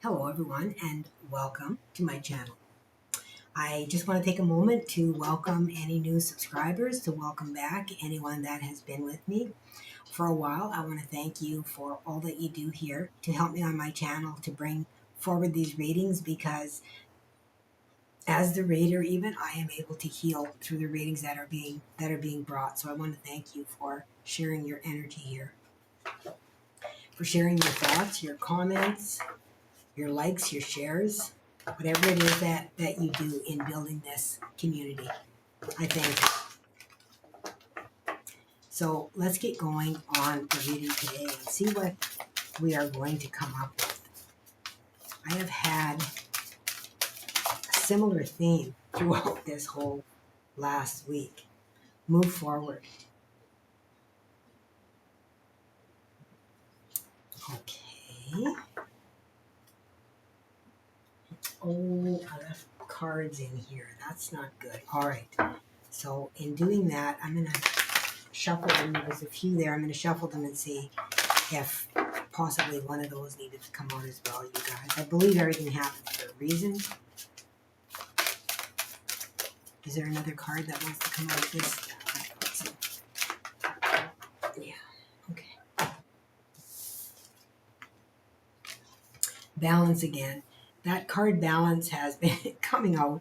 Hello, everyone, and welcome to my channel. I just want to take a moment to welcome any new subscribers, to welcome back anyone that has been with me for a while. I want to thank you for all that you do here to help me on my channel to bring forward these readings because as the reader even I am able to heal through the readings that are being brought. So I want to thank you for sharing your energy here, for sharing your thoughts, your comments, your likes, your shares, whatever it is that you do in building this community. I think. So let's get going on the reading today and see what we are going to come up with. I have had a similar theme throughout this whole last week. Move forward. Okay. Oh, I left cards in here. That's not good. All right. So in doing that, I'm going to shuffle them. There's a few there. I'm going to shuffle them and see if possibly one of those needed to come out as well, you guys. I believe everything happens for a reason. Is there another card that wants to come out of this? Yeah, okay. Balance again. That card balance has been coming out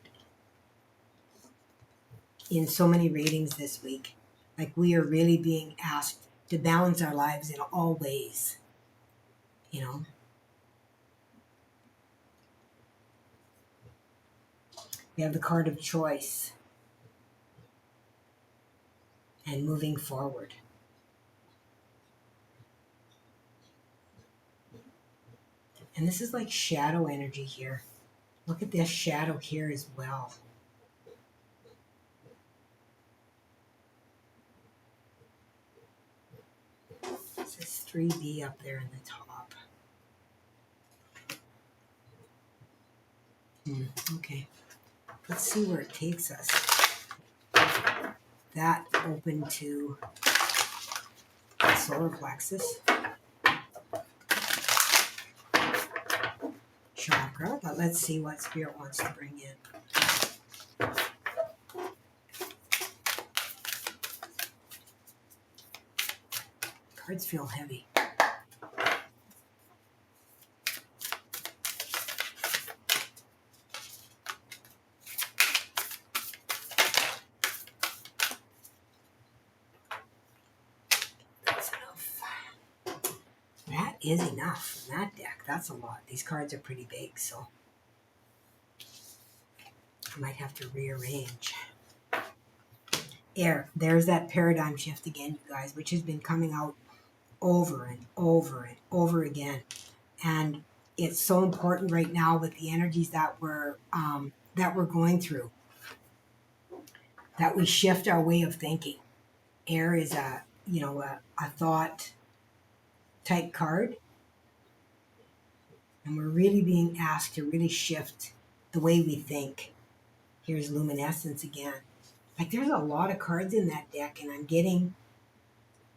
in so many readings this week. Like we are really being asked to balance our lives in all ways, you know. We have the card of choice and moving forward. And this is like shadow energy here. Look at this shadow here as well. It says 3B up there in the top. Okay. Let's see where it takes us. That open to the solar plexus chakra, but let's see what Spirit wants to bring in. Cards feel heavy. That's enough. That is enough from that deck. That's a lot. These cards are pretty big, so I might have to rearrange. Air. There's that paradigm shift again, you guys, which has been coming out over and over and over again. And it's so important right now with the energies that we're going through, that we shift our way of thinking. Air is a thought type card, and we're really being asked to really shift the way we think. Here's luminescence again. Like there's a lot of cards in that deck, and I'm getting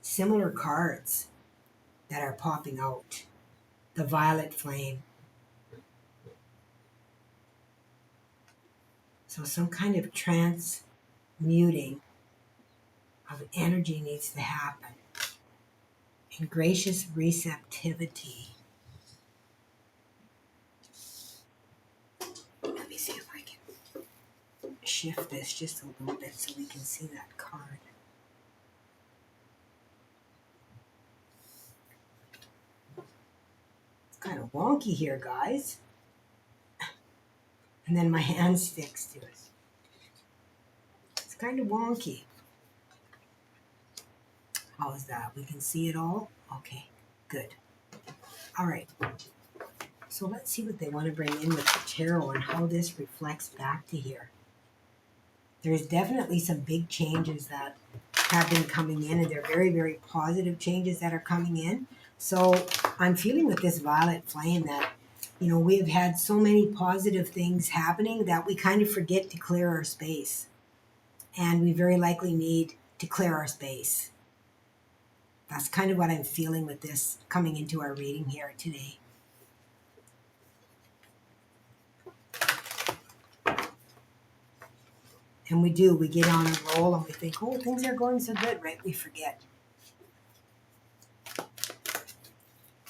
similar cards that are popping out. The violet flame. So some kind of transmuting of energy needs to happen. And gracious receptivity. Let me see if I can shift this just a little bit so we can see that card. It's kind of wonky here, guys. And then my hand sticks to it. It's kind of wonky. How is that? We can see it all? Okay, good. All right. So let's see what they want to bring in with the tarot and how this reflects back to here. There's definitely some big changes that have been coming in, and they're very, very positive changes that are coming in. So I'm feeling with this violet flame that, we have had so many positive things happening that we kind of forget to clear our space. And we very likely need to clear our space. That's kind of what I'm feeling with this coming into our reading here today. And we do. We get on a roll and we think, oh, things are going so good, right? We forget.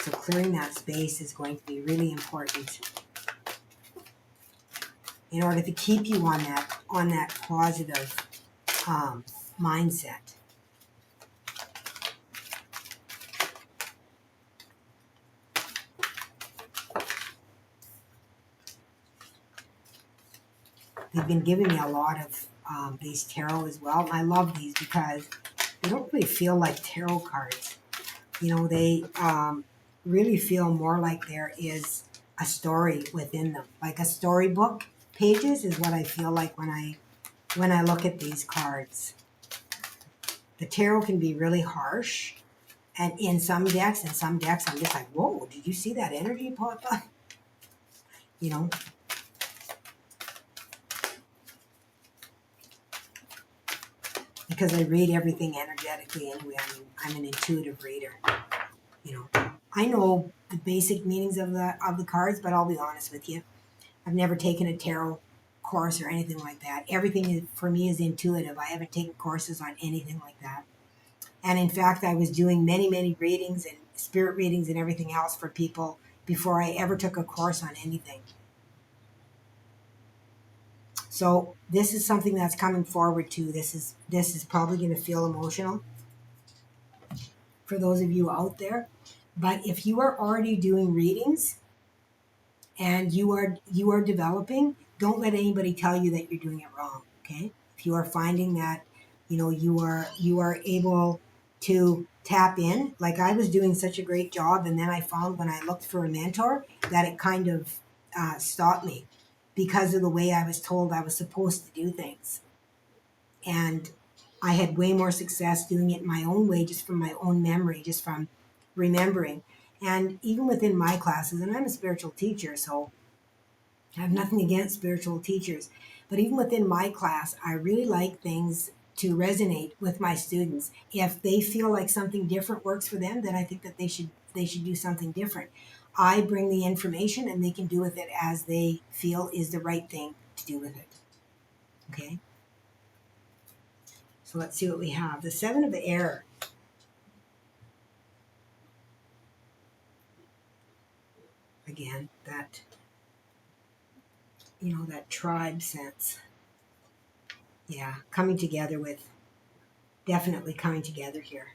So clearing that space is going to be really important in order to keep you on that positive mindset. They've been giving me a lot of these tarot as well. And I love these because they don't really feel like tarot cards. You know, they really feel more like there is a story within them. Like a storybook pages is what I feel like when I look at these cards. The tarot can be really harsh. And in some decks, I'm just like, whoa, did you see that energy pop up? You know, because I read everything energetically anyway. I'm an intuitive reader. You know, I know the basic meanings of the cards, but I'll be honest with you, I've never taken a tarot course or anything like that. Everything for me is intuitive. I haven't taken courses on anything like that. And in fact, I was doing many readings and spirit readings and everything else for people before I ever took a course on anything. So this is something that's coming forward too. This is probably going to feel emotional for those of you out there. But if you are already doing readings and you are developing, don't let anybody tell you that you're doing it wrong. Okay? If you are finding that, you are able to tap in, like I was doing such a great job, and then I found when I looked for a mentor that it kind of stopped me because of the way I was told I was supposed to do things. And I had way more success doing it my own way, just from my own memory, just from remembering. And even within my classes, and I'm a spiritual teacher, so I have nothing against spiritual teachers, but even within my class, I really like things to resonate with my students. If they feel like something different works for them, then I think that they should do something different. I bring the information and they can do with it as they feel is the right thing to do with it. Okay? So let's see what we have. The Seven of Air. Again, that tribe sense. Yeah, definitely coming together here.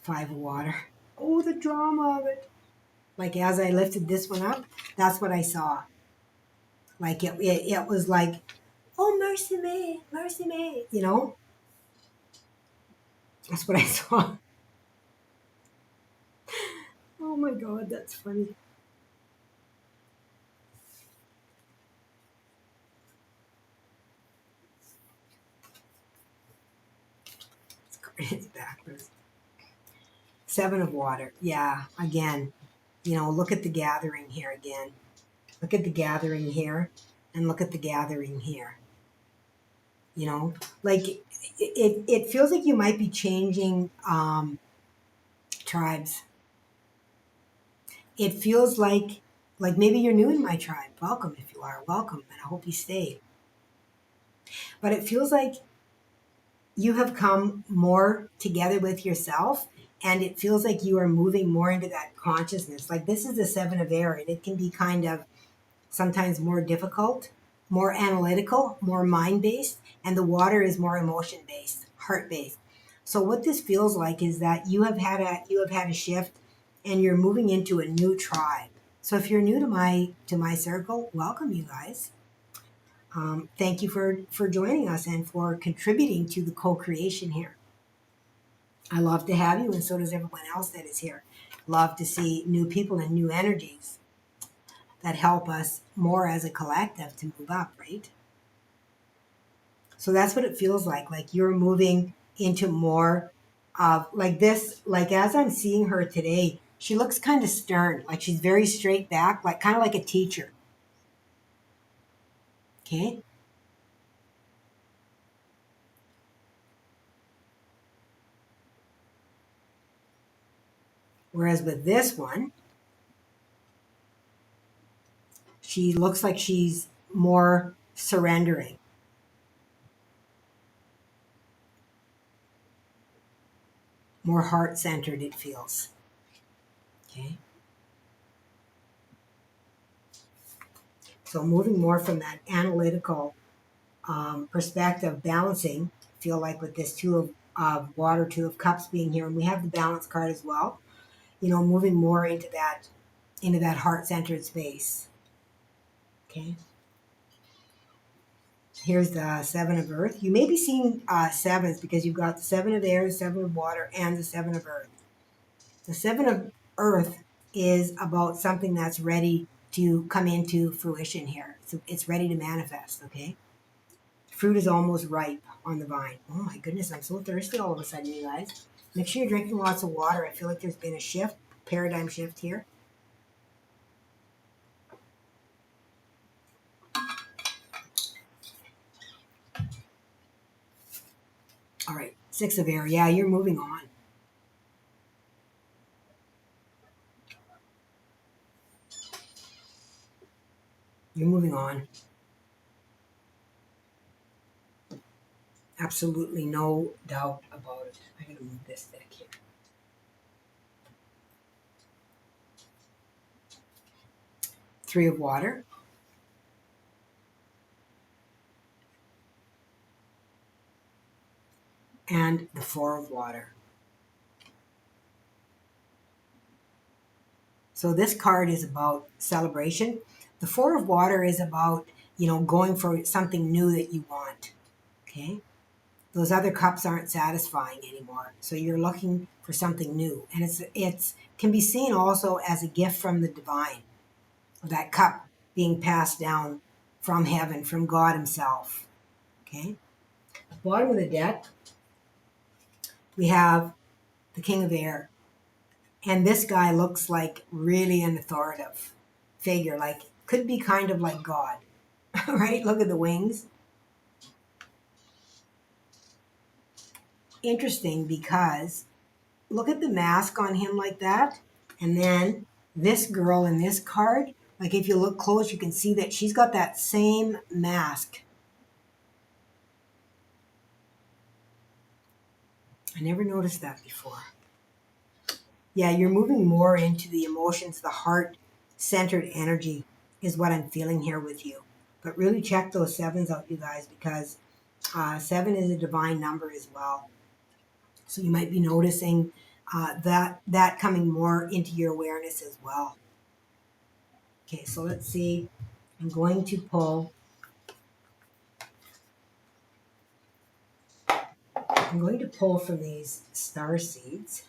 Five of Water. Oh, the drama of it. Like as I lifted this one up, that's what I saw. Like it was like, oh, mercy me, mercy me. That's what I saw. Oh my God, that's funny. It's backwards. Seven of Water. Yeah, again, look at the gathering here again. Look at the gathering here and look at the gathering here. Like it feels like you might be changing tribes. It feels like maybe you're new in my tribe. Welcome if you are. Welcome, and I hope you stay. But it feels like you have come more together with yourself, and it feels like you are moving more into that consciousness. Like this is the Seven of Air, and it can be kind of sometimes more difficult, more analytical, more mind-based, and the water is more emotion-based, heart-based. So what this feels like is that you have had a shift, and you're moving into a new tribe. So if you're new to my circle, welcome you guys. Thank you for joining us and for contributing to the co-creation here. I love to have you, and so does everyone else that is here. Love to see new people and new energies that help us more as a collective to move up, right? So that's what it feels like you're moving into more of like this, like as I'm seeing her today, she looks kind of stern, like she's very straight back, like kind of like a teacher. Okay? Whereas with this one, she looks like she's more surrendering. More heart-centered it feels. Okay. So moving more from that analytical perspective, balancing, feel like with this two of water, two of cups being here, and we have the balance card as well, moving more into that heart-centered space. Okay. Here's the seven of earth. You may be seeing sevens because you've got the seven of air, the seven of water, and the seven of earth. The seven of earth is about something that's ready to come into fruition here. So it's ready to manifest, okay? Fruit is almost ripe on the vine. Oh my goodness, I'm so thirsty all of a sudden, you guys. Make sure you're drinking lots of water. I feel like there's been a shift, paradigm shift here. All right, six of air. Yeah, you're moving on. You're moving on. Absolutely no doubt about it. I'm going to move this deck here. Three of water. And the four of water. So this card is about celebration. The four of water is about, going for something new that you want. Okay? Those other cups aren't satisfying anymore. So you're looking for something new. And it's can be seen also as a gift from the divine. That cup being passed down from heaven, from God himself. Okay? Bottom of the deck, we have the King of Air. And this guy looks like really an authoritative figure, like could be kind of like God, right? Look at the wings. Interesting because look at the mask on him like that. And then this girl in this card, like if you look close, you can see that she's got that same mask. I never noticed that before. Yeah, you're moving more into the emotions, the heart centered energy is what I'm feeling here with you. But really check those sevens out, you guys, because seven is a divine number as well. So you might be noticing that coming more into your awareness as well. Okay, so let's see. I'm going to pull. I'm going to pull from these star seeds.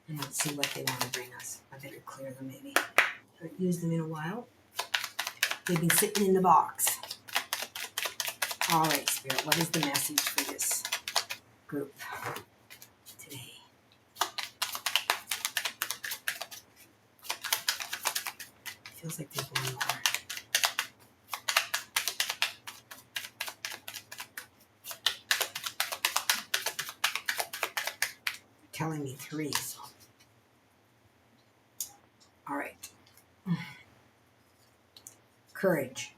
And let's see what they want to bring us. I better clear them maybe. I haven't used them in a while. They've been sitting in the box. All right, Spirit, what is the message for this group today? Feels like there's one more. Telling me three, so. All right. Courage.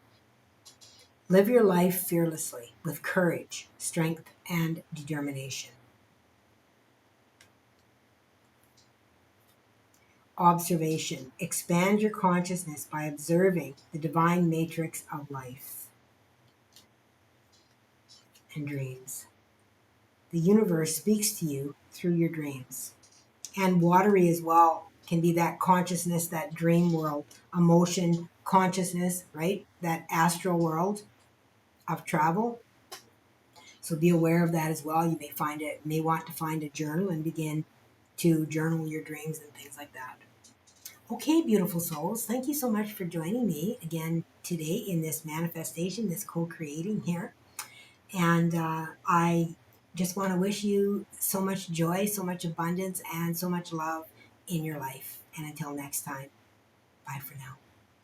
Live your life fearlessly with courage, strength, and determination. Observation. Expand your consciousness by observing the divine matrix of life. And dreams. The universe speaks to you through your dreams. And watery as well can be that consciousness, that dream world, emotion, consciousness, right? That astral world of travel. So be aware of that as well. You may want to find a journal and begin to journal your dreams and things like that. Okay, beautiful souls, thank you so much for joining me again today in this manifestation, this co-creating here. And I just want to wish you so much joy, so much abundance, and so much love in your life. And until next time, bye for now.